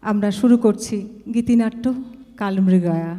আমরা শুরু করছি গীতিনাট্য কালমৃগয়া।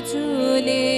ছুটে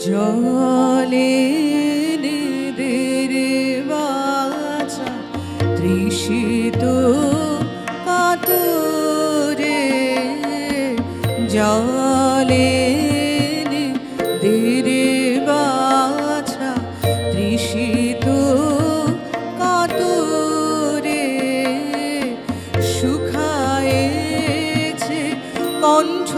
জলে নিদের বাছা তৃষিত কাতরে জলে নিদের বাছা তৃষিত কাতরে শুকায়েছে কণ্ঠ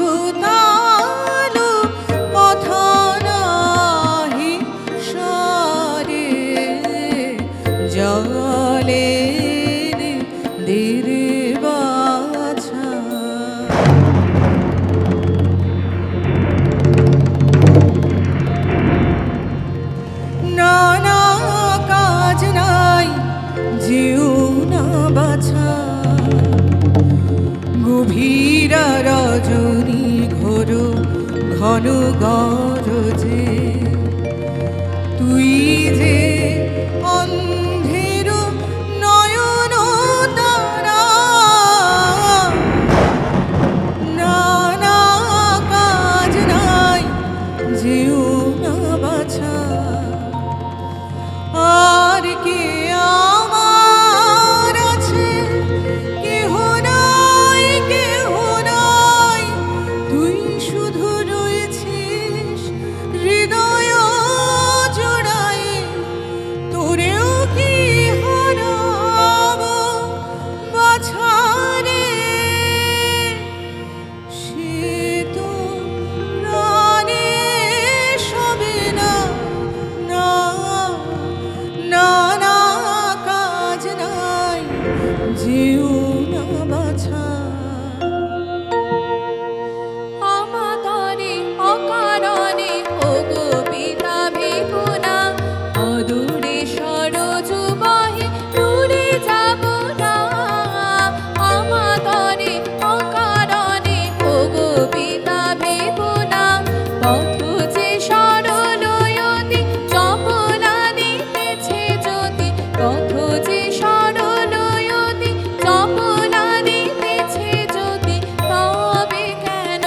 গভীরা রজনী ঘোর ঘন গরজে তুই যে অন্ধের নয়ন তারা নানা কাজ নাই যেও না বাছা আর কে আমার আছে কেহ নাই কেহ নাই তুই শুধু রয়েছিস হৃদয় জোড়ায় তোরেও কি হারাব বাছারে সে তো প্রাণে সবে না না না না কাজ নাই যেও না বাছা আমাতরে অকারণে ওগো পিতা ভেবনা অদূরে সরজ বহে দূরে যাব না আমাতরে অকারণে ওগো পিতা ভেবনা পথ যে সরলয়তি চপলা দিতেছে যদি পথ যে সরলয়তি চপলা দিতেছে যদি তবে কেন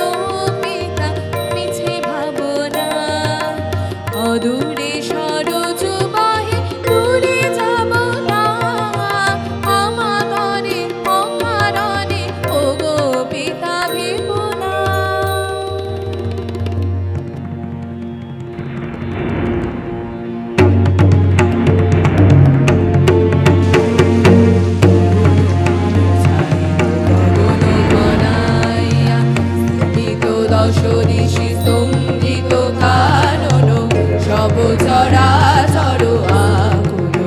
পিতা মিছে ভাবনা অদূরে সরজ বহে দূরে যাব না আমাতরে অকারণে ওগো পিতা ভেবনা দশদিশি স্তম্ভিত কানন সব চরাচর আকুল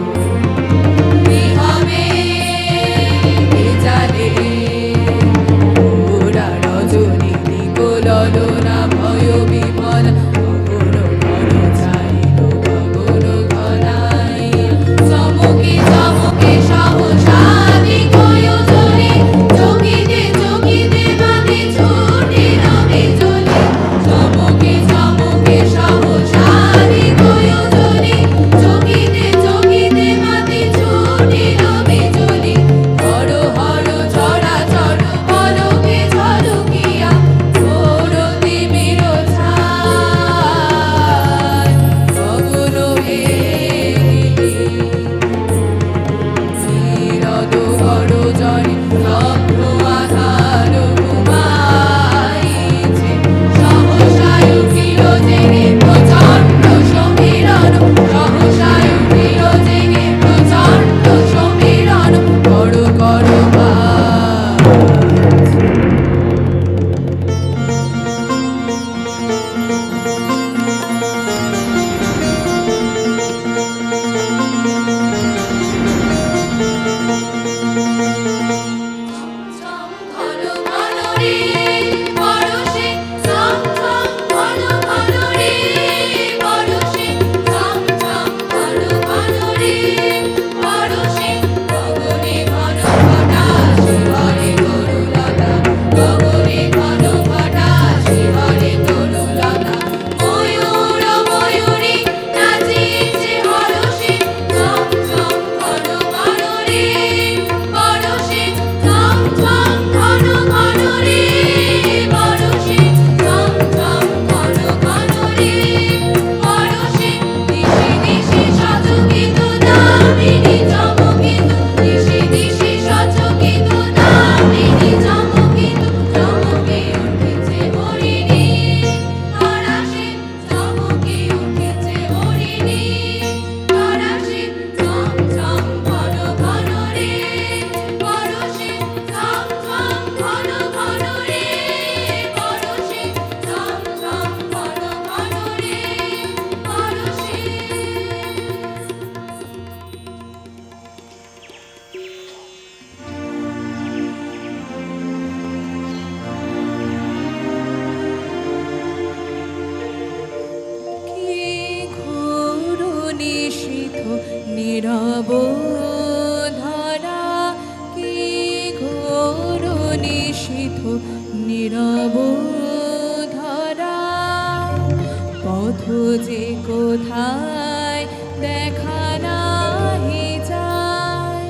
বিহবে জানে ওরা রজনী নিকলনা ভয় বিমল গগন ঘন চাইল গগন ঘনাই চমকে চমকে সহসাদি কয়োজনে চকিতে চকিতে মাতে ছুটে রবে চলে চমকে চমকে সহসাদি কয়োজনে চকিতে চকিতে মাতে ছুটে রবে চলে হর হর চরাচর পলকে ঝলকিয়া ঘোরতি বিরোধায় গগন ভেদিনী নীরদ গরজনে লব্ধ আধার ঘুমাইছে সহসায় উঠিল জেগে প্রচণ্ড সমীরণ সহসায় উঠিল জেগে প্রচণ্ড সমীরণ কর কর ঘন ঘন রে পরশে ঝম ঝম ঘন ঘন রে পরশে ঝম ঝম ঘন ঘন রে পরশে গগনে ঘন ঘটা শিহরে তরুলতা গগনে ঘন ঘটা শিহরে তরুলতা ময়ূর ময়ূরী নাচিছে হরষে ঝম ঝম ঘন ঘন রে পরশে ঝম ঝম ঘন ঘন রে পরশে ঝম ঝম ঘন ঘন রে পরশে দিশে দিশে সচকিত দামিনী চমকিত দিশে দিশে সচকিত দামিনী চমকিত চমকে উঠেছে হরিণী পরশে চমকে উঠেছে হরিণী পরশে ঝম ঝম ঘন ঘন রে পরশে ঝম ঝম ঘন ঘন রে পরশে ঝম ঝম ঘন ঘন রে পরশে কি ঘোর নিশীথ নীরব ধরা কি ঘোর নিশীথ কোথায় দেখা নাহি যায়,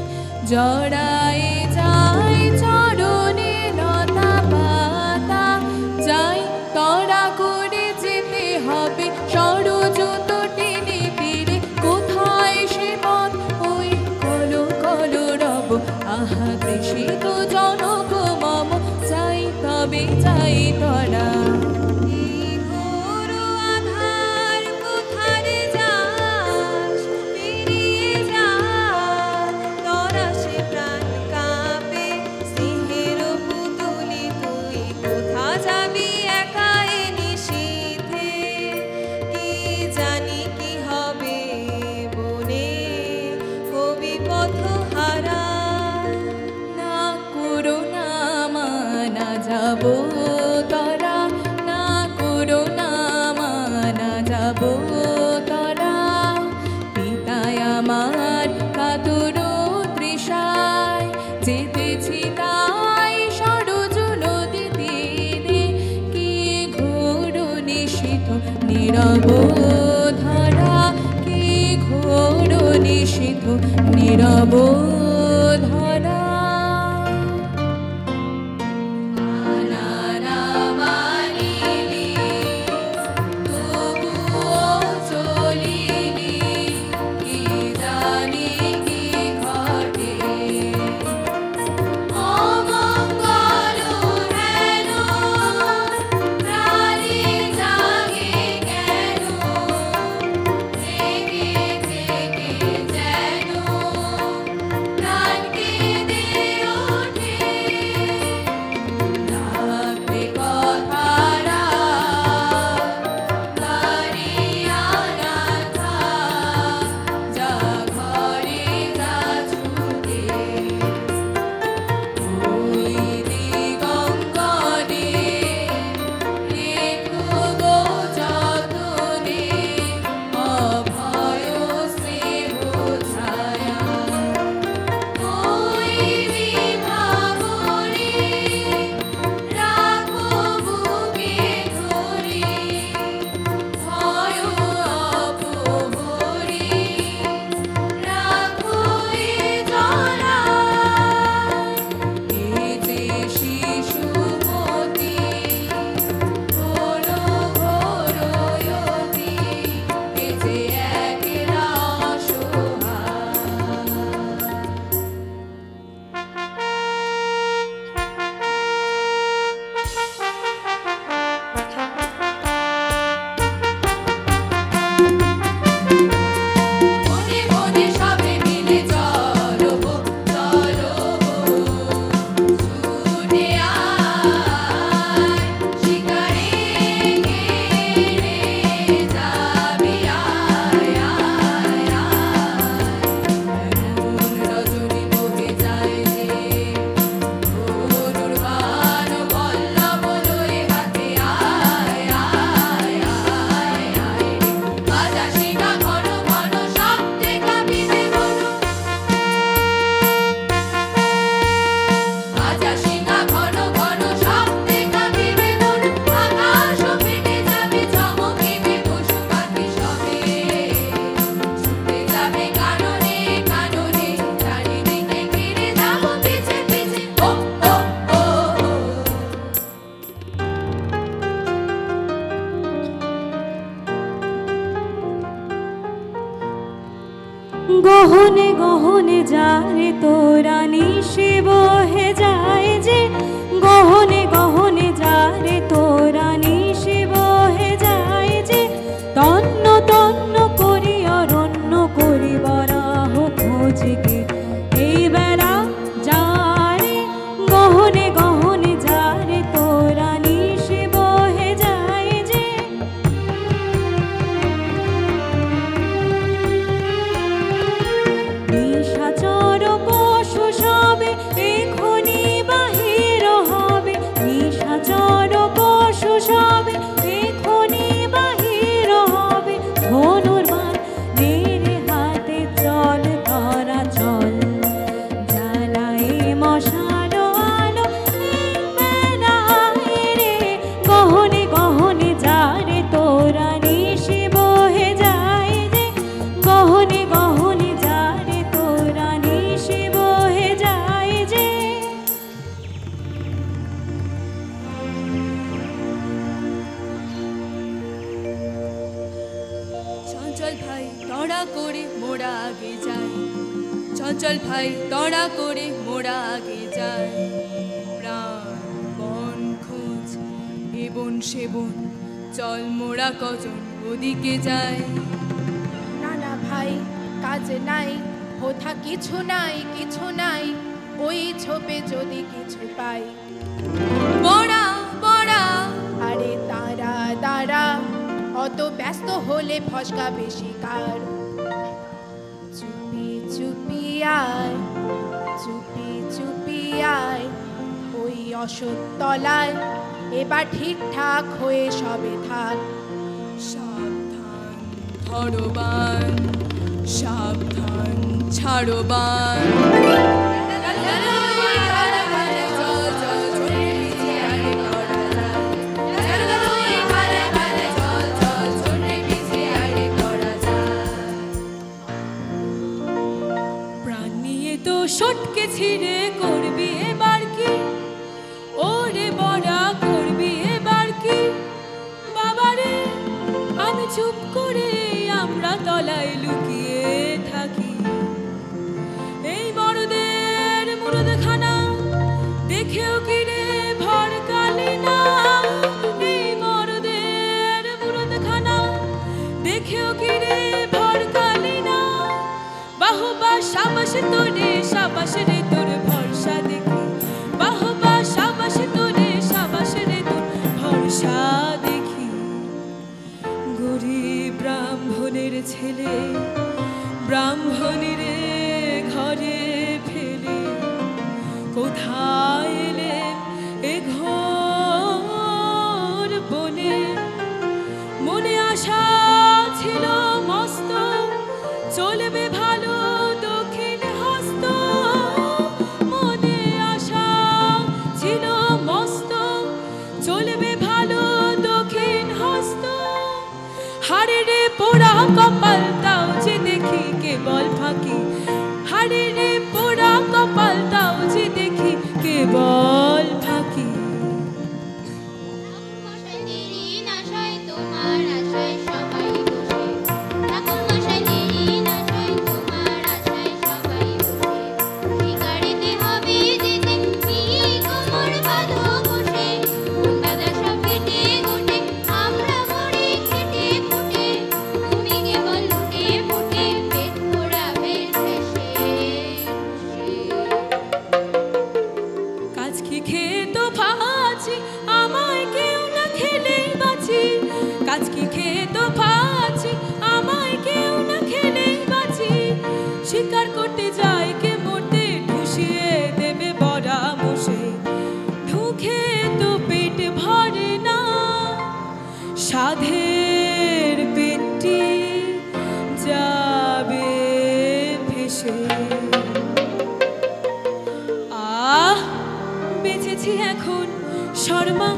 জড়ায় যায় চরণে লতা পাতা, যাই তড়া করে যেতে হবে সরজুত টেনে টেনে, কোথায় সে পথ ওই কলো কলো রব, আহা তৃষিত জনক মম, যাই তবে যাই তড়া। যাবো তরা না করুণা মানা, যাবো তরা পিতায় আমার কাতর তৃষায়, যেতেছি তাই সরজ নদী তীরে, কি ঘোর নিশীথ নীরব ধরা, কি ঘোর নিশীথ নীরব ধরা। গহনে গহনে যায় তোরা নিশে বহে যায় যে, গহনে গহনে যায় তোরা নিশে বহে যায় যে, তন্ন তন্ন করি অরণ্য করি বরাহ খোঁজকে, এই বেলা যারে গহনে গহনে যায় তোরা নিশে বহে যায় যে। নিশাচর পশু সবে এখনি বাহির হবে, নিশাচর পশু সবে এখনি বাহির হবে, ধনু চঞ্চল ভাই তড়া করে মোরা আগে যাই, চঞ্চল ভাই তড়া করে মোরা আগে যাই। প্রাণ বন খোঁজ এবন সেবন, চল মোরা কজন ওদিকে যাই। না না ভাই কাজ নাই, কোথা কিছু নাই কিছু নাই, ওই ছোপে যদি কিছু পাই। বড়া বড়া আরে দাঁড়া দাঁড়া, অত ব্যস্ত হলে ফসকা বেশি কার। চুপি চুপি আয়, চুপি চুপি আয়, ওই অসৎ তলায় এবার ঠিকঠাক হয়ে সবে থাক। সাবধান ধরো বান, সাবধান ছাড়ো বান। প্রাণ নিয়ে তো সটকে ছিঁড়ে করবি এবার কি, ওরে বড়া করবি এবার কি। বাবারে আমি চুপ করে আমরা তলায় লুকিয়ে থাকি। এই বড়দের মুরদখানা দেখেও কি রে ভর কালি না, এই বড়দের মুরদখানা দেখেও কি রে ভর কালি না। বাহুবা সাবাস তোরে, সাবাস রে তোর ভরসা দেখি, বাহুবা সাবাস তোরে, সাবাস রে তোর ভরসা দেখি। গরিব ব্রাহ্মণের ছেলে ব্রাহ্মণীরে ঘরে ফেলে, কোথায় এলেন এ ঘোর বনে। মনে আশা ছিল মস্ত, চলবে ভালো দক্ষিণ হস্ত। মনে আশা ছিল মস্ত, চলবে ভালো দক্ষিণ হস্ত। হাড়ে রে পোড়া কপাল তাও যে দেখি কেবল ফাঁকি, হাড়ে রে পোড়া কপাল তাও যে দেখি কেবল ফাঁকি। কাজকি খেয়ে তো পাচ্ছি, আমায় কেউ না খেলে বাঁচি। শিকার করতে যাই কে মরতে, ঢুসিয়ে দেবে বড়া মশে। ঢুকে তো পেট ভরে না, সাধের পেটটি যাবে ভেসে। বেঁচেছি এখন শর্মা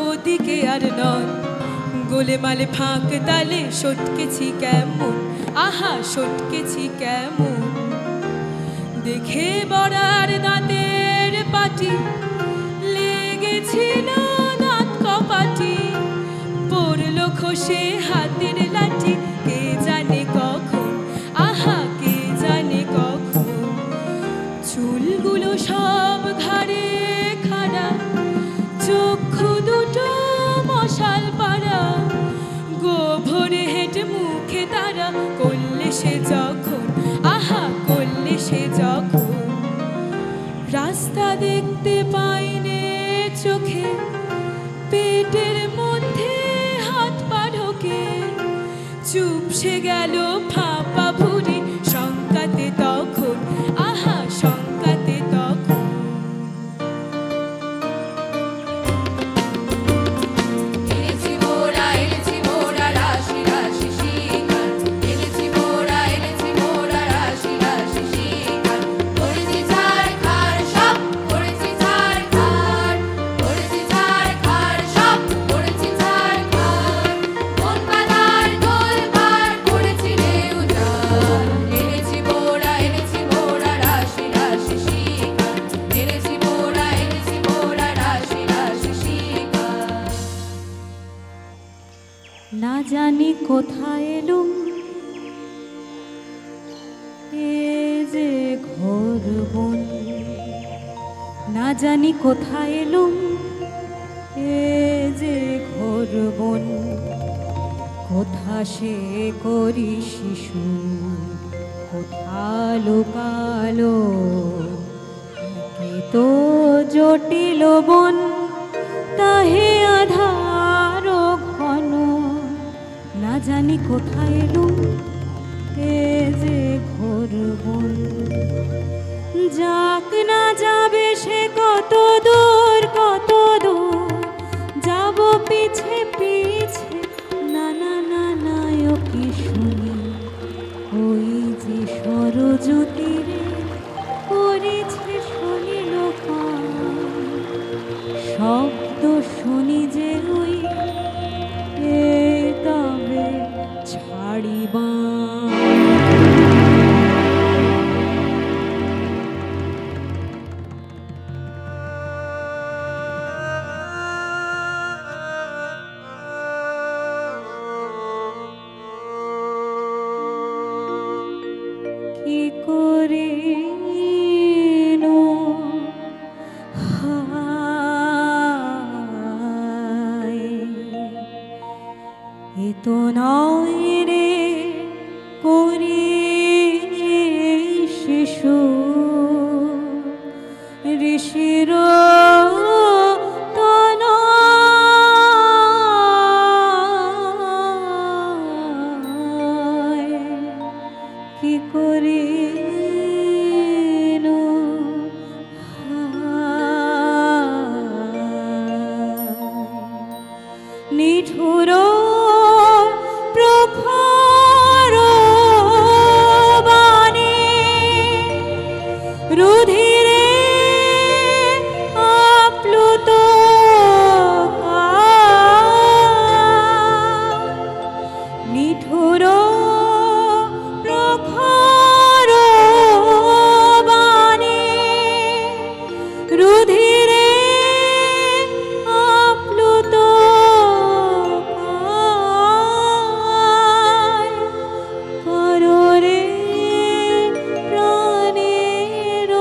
ওদিকে আর নয়, গোলে মালে ফাঁক তালে সটকেছি কেমন, আহা সটকেছি কেমন। দেখে বড়ার দাঁতের পাটি লেগেছিল দাঁত কপাটি, পড়লো খসে হাতের লাঠি কে জানে কখন, আহা কে জানে কখন। চুলগুলো সব ঘাড়ে খাড়া, চক্ষু দুটো মশাল পাড়া, গোভরে হেঁটে মুখে তারা করলে সে যখন, আহা করলে সে যখন। রাস্তা দেখতে পাইনে চোখে, পেটের মধ্যে হাত পা ঢোকে, চুপসে গেল ফাঁপা ভুরি শঙ্কাতে তখন, আহা শঙ্কাতে তখন। এনেছি না জানি কোথায় এলুম এ যে ঘোর বন, কোথা সে করি শিশু, কোথা লুকালো কি তো জটিল বন, তাহে আধার ঘন। না জানি কোথায় এলুম এ যে ঘোর বন, যাক না যাবে সে কত দূর কত দূর, যাব পিছে পিছে না না না নায় কি শুনি, ওই যে সরজ্যোতিরে করেছে শুনিল শব্দ শুনি যে ওই এ তবে ছাড়িবা। কি করে নো হায়, এ তো নয় রে করি শিশু, ঋষির কি করে নিঠুর প্রখর বাণী রুধিরে আপ্লুত নিঠুর প্রখর বাণী রুধিরে আপ্লুত কররে প্রাণের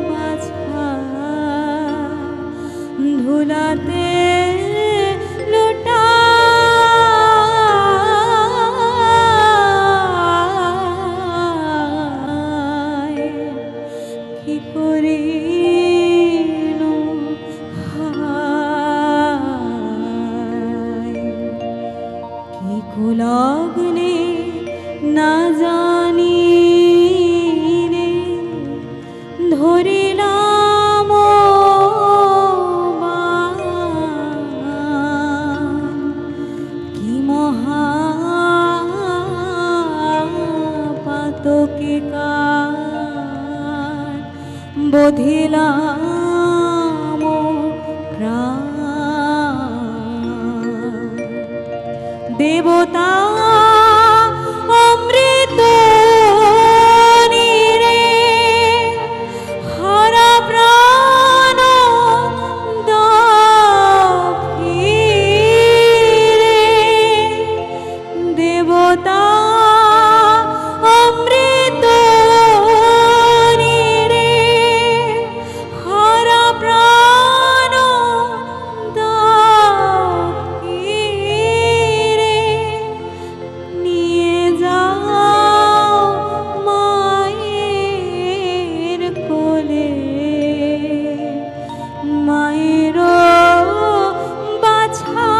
বাছা ধুলাতে কি করে কি কুলগ্নে না জানি রে ধরিলাম কি মহা পাতকে কার বধিলাম প্রাণ। দেবতা অমৃত নীরে হারা প্রাণ ফিরে, দেবতা অমৃত নীরে হারা প্রাণ ফিরে, নিয়ে যাও মায়ের কোলে মায়ের বাছা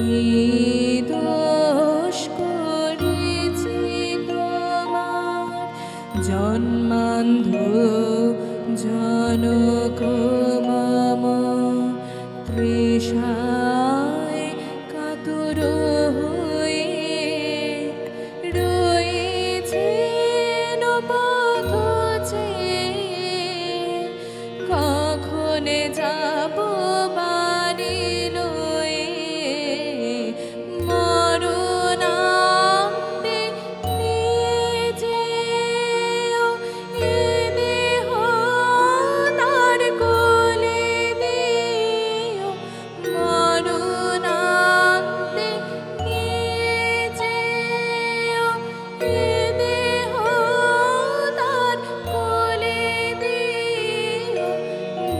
কি দোষ করেছি তোমার জন্মান্ধ জনক মম তৃষায় কাতর হয়ে রয়েছেন পথ চেয়ে কখনে যাব বাড়ি লয়ে মরণান্তে নিয়ে যেও এ দেহ তার কোলে দিও মরণান্তে নিয়ে যেও এ দেহ তার কোলে দিও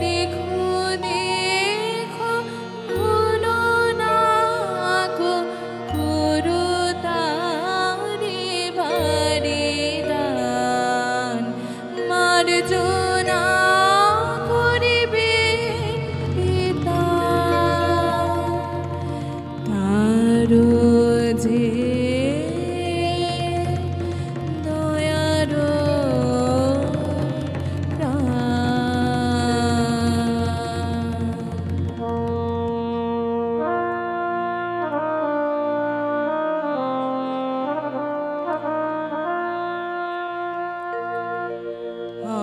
দেখো দেখো ভুলো না গো করো তারে বারে দান মার্জনা করিবে পিতা তারো যে দয়ার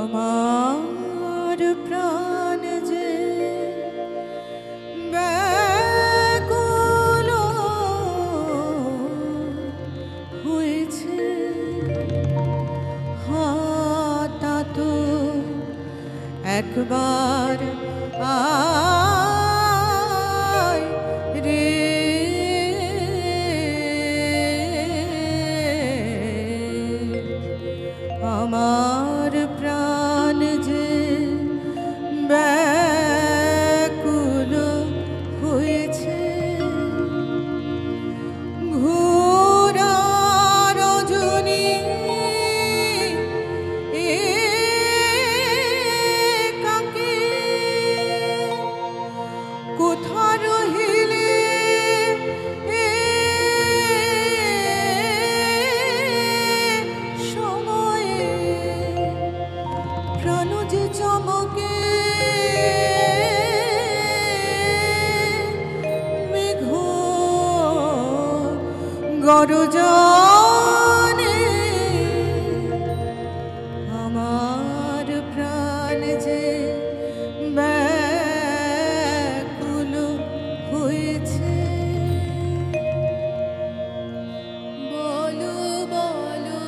আমার প্রাণ যে ব্যাকুল হয়েছে হঠাৎ একবার আয় রে আমার প্রাণ যে ব্যাকুল হয়েছে ঘোরা রজনী একাকী কোথা রহিলে এ সময়ে প্রাণ যে চমকে মেঘ গরজনে আমার প্রাণ যে ব্যাকুল হয়েছে বলো বলো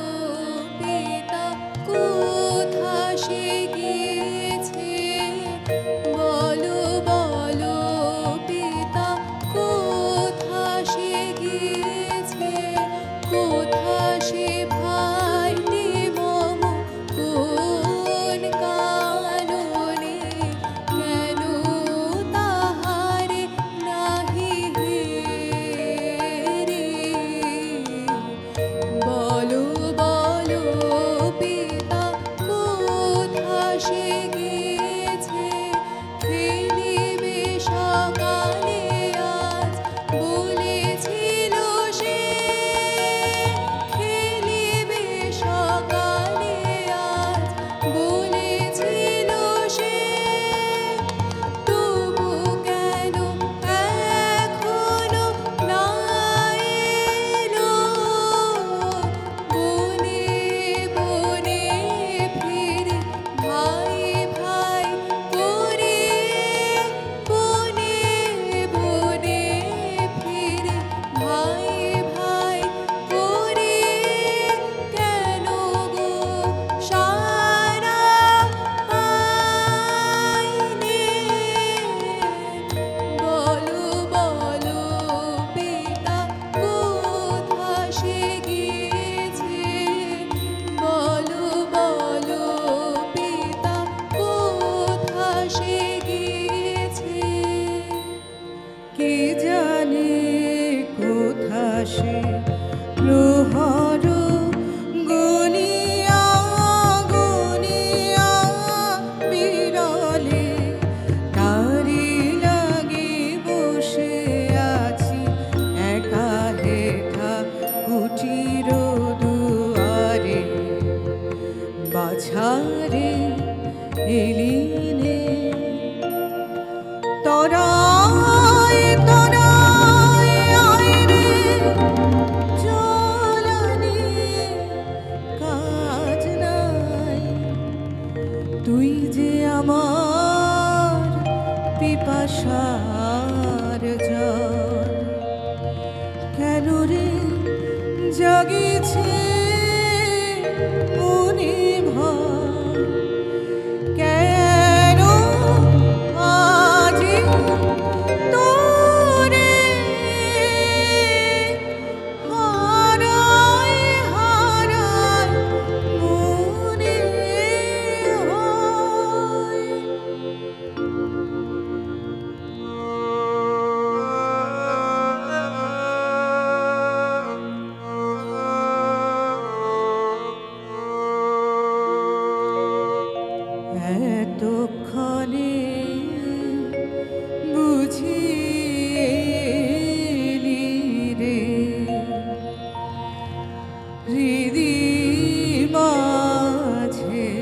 পিতা কোথা সে গিয়েছে বলো বলো পিতা কোথা সে গিয়েছে দিনে তরায় তরায় আয় রে জ্বালানি কাজ নাই তুই যে আমার পিপাসার জল কেন রে জাগিছে মনে ভয় কেন আজি তোরে হারায় হারায় মনে হয় এতক্ষণে বুঝিলি রে হৃদি মাঝে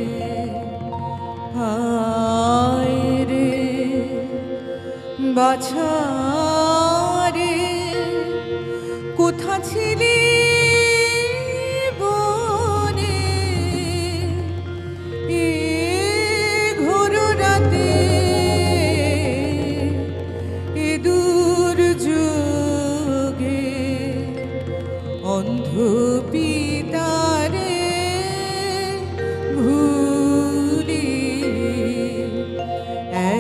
আয় রে বাছা রে কোথা ছিলি বনে এ ঘোর রাতে এ দুর্যোগে অন্ধ পিতারে ভুলি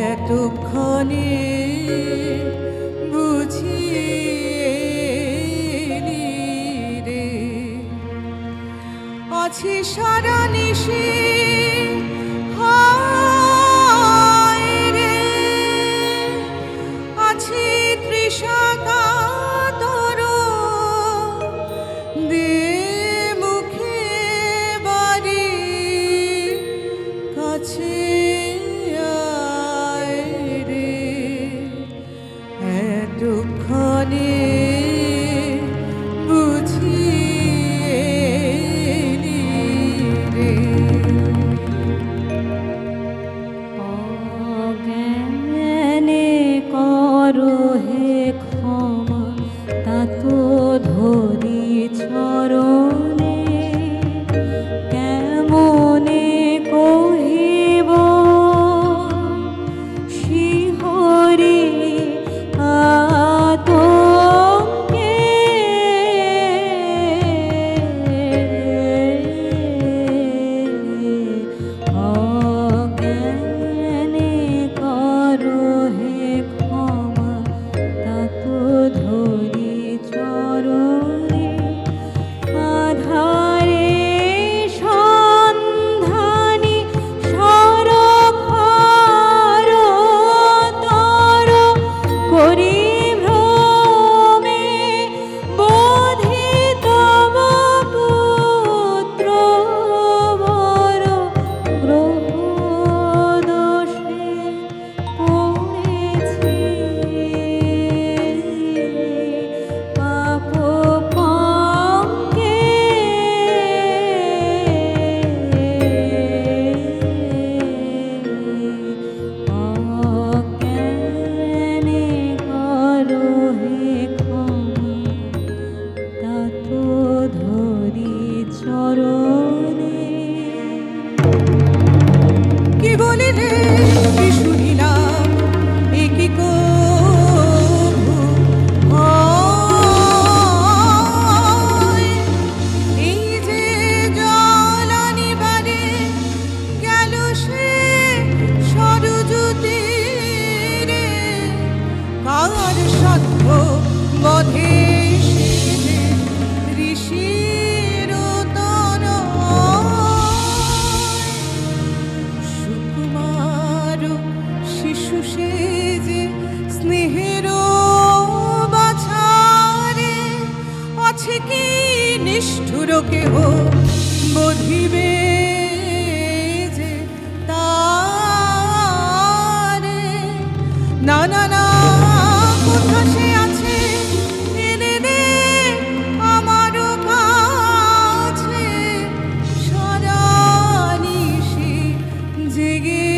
এতক্ষণে বুঝিলি রে আছে সারা নিশি হায় রে আছে তৃষা কাতর দে মুখে বাড়ি কাছে আয় রে এতক্ষণে বুঝিলি রে অজ্ঞানে করো হে ক্ষমা তা তো ধরি চরণে কেমনে কহিব শিহরি আতঙ্কে অজ্ঞানে করো হে ক্ষমা তা তো ধরি চরণে আধারে সন্ধানী সরখার তর করি ভ্রমে বোধি তব পুত্র বর গ্রহ দোষে পড়েছি পাপ পঙ্কে অজ্ঞানে করো হে ক্ষমা তা তো ধরি চরণে কি বলিলে কি শুনিলাম এ কি কভু হয়? এই যে জ্বালানি বারে গেল সে সরযুতি রে কার সাধ্য বধে সে যে ঋষির তনয় সুকুমার শিশু সে যে স্নেহের বাছারে আছে কি নিষ্ঠুর কেহ বধিবে যে তারে না না না কোথা সে আছে এনে দে আমার কাছে সারা নিশি জেগে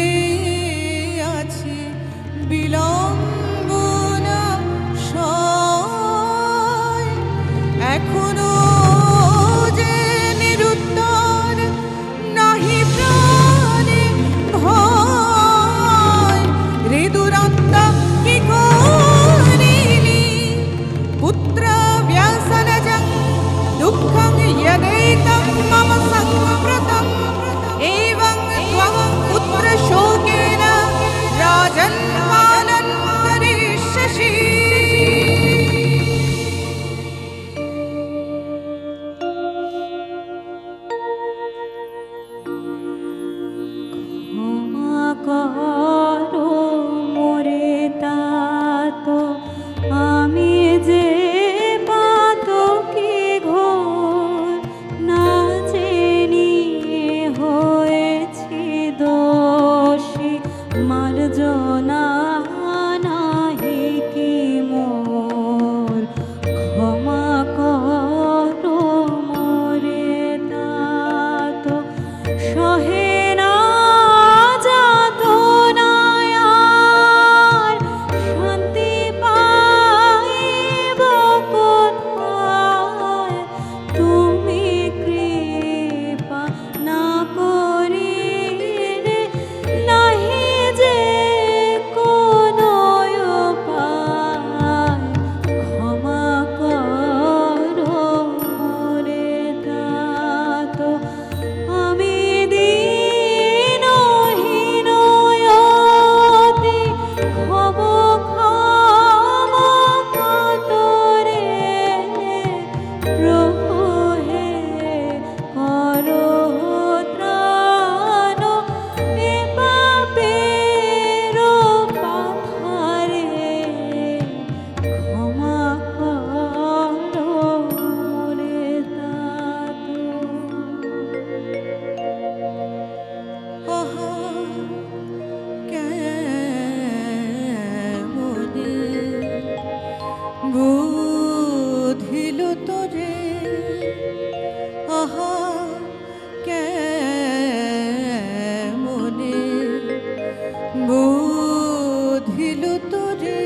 তোরে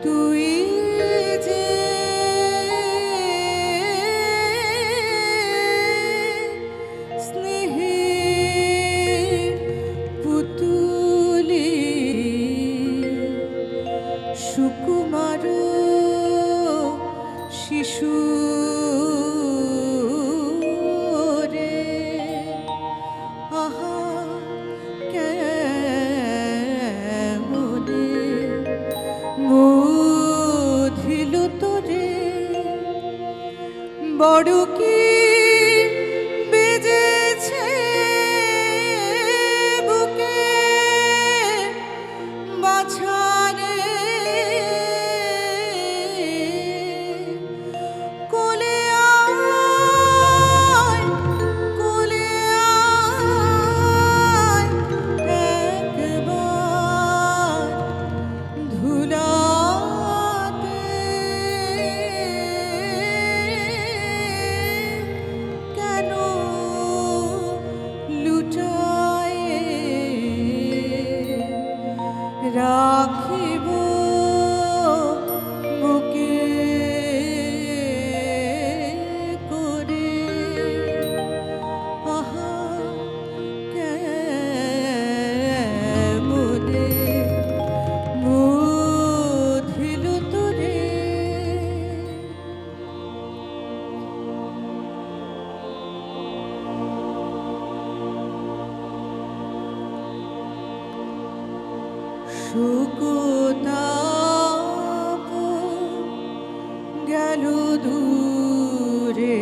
তুই যে স্নেহের পুতুলি সুকুমার শিশু রে আহা কেমনে বুঝিল তোরে বড় কি বেজেছে বুকে বাছারে কোলে আয় কোলে আয় একবার ধুলাতে কেন লুটায় রাখিব বুকে করে আহা কেমনে বুঝিল তোরে সুকতাপ গেল দূরে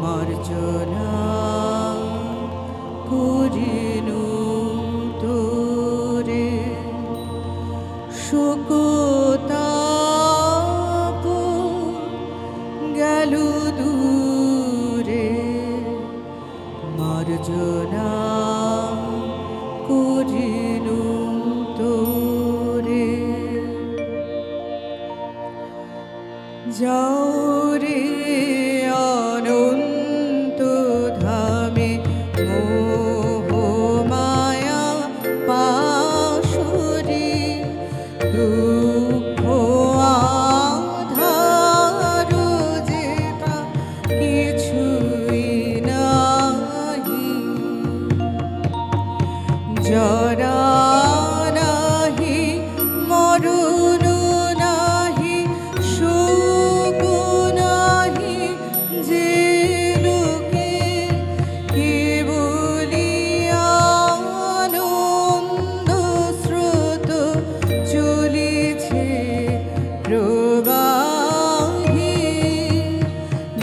মার্জনা করিনু তোরে সুকতাপ গেল দূরে মার্জনা করিনু তোরে যাও রে অনন্ত ধামে মোহ মায়া পাশরি দুঃখ আধার যেটা কিছুই নাহি জরা নাহি মরণ নাহি শোক নাহি যে লোকে কেবলি আনন্দ স্রোত চলিছে প্রবাহি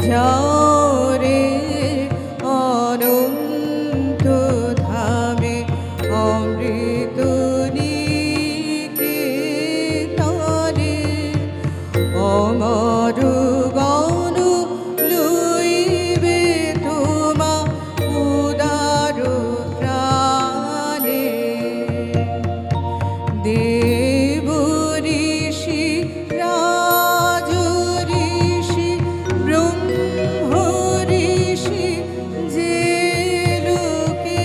যাও রে অনন্ত ধামে অমৃত নিকেতনে অমর গণ লইবে তোমা উদার প্রাণে দেব ঋষি রাজ ঋষি ব্রহ্ম ঋষি যে লোকে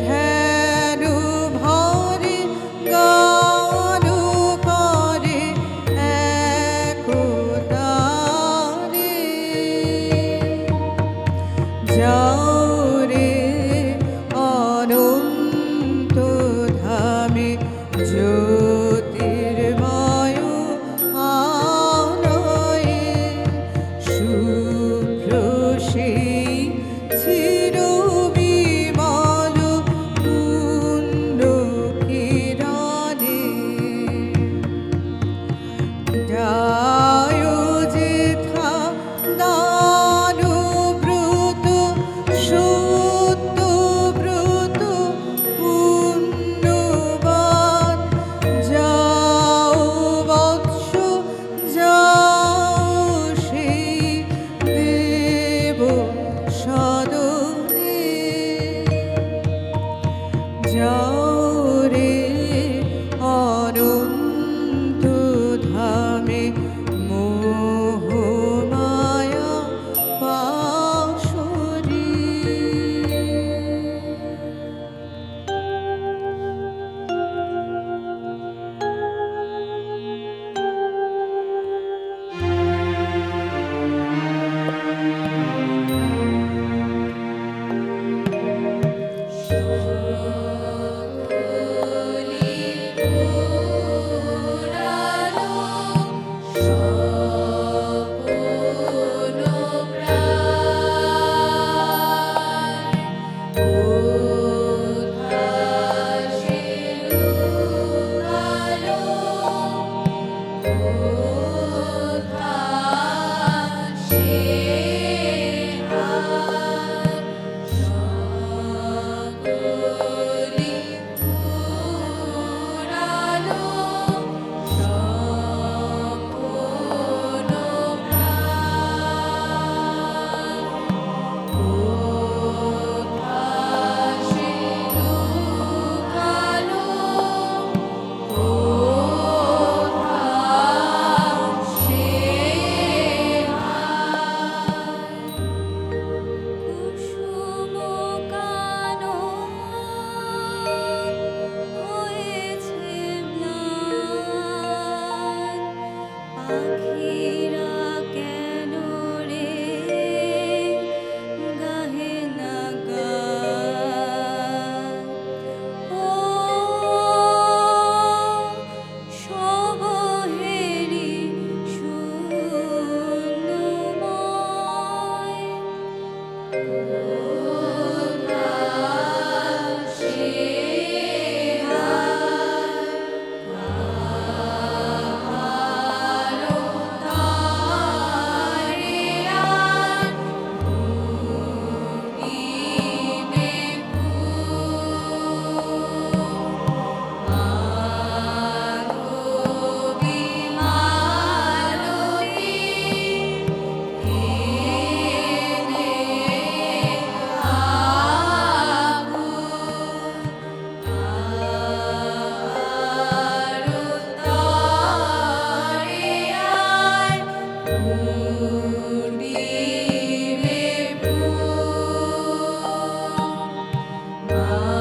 ধ্যান ভরে গান করে একতারে যাও রে অনন্ত ধামে জ্যোতির্ময় আলয়ে শুভ্র সেই চিরবিমল কুণ্ড কিরণে যায় যেথা দানব্রত সত্যব্রত পুণ্যবান যাও বৎস যাও সেই দেব সদনে যাও রে অনন্ত ধামে মোহ মায়া পাশরি আ